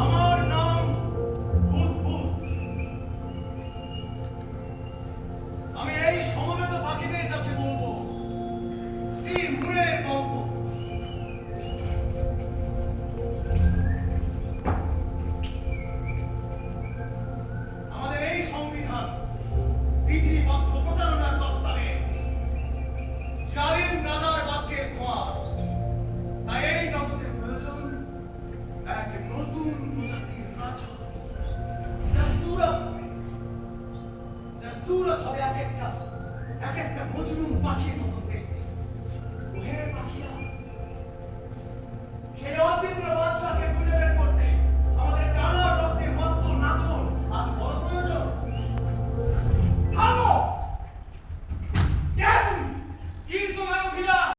আমার নাম বুদবুদ। আমি এই সমবেত পাখিদের কাছে বলবো তিমুরের গল্প। আমাদের এই সংবিধান বিধিবদ্ধ প্রতারণার দস্তাবেজ, জালিম রাজার বাক্যের খোঁয়া। তাই এই জগতের প্রয়োজন এক নতুন প্রজাতির রাজা, যার সুরত হবে এক একটা মজনু পাখির মতো।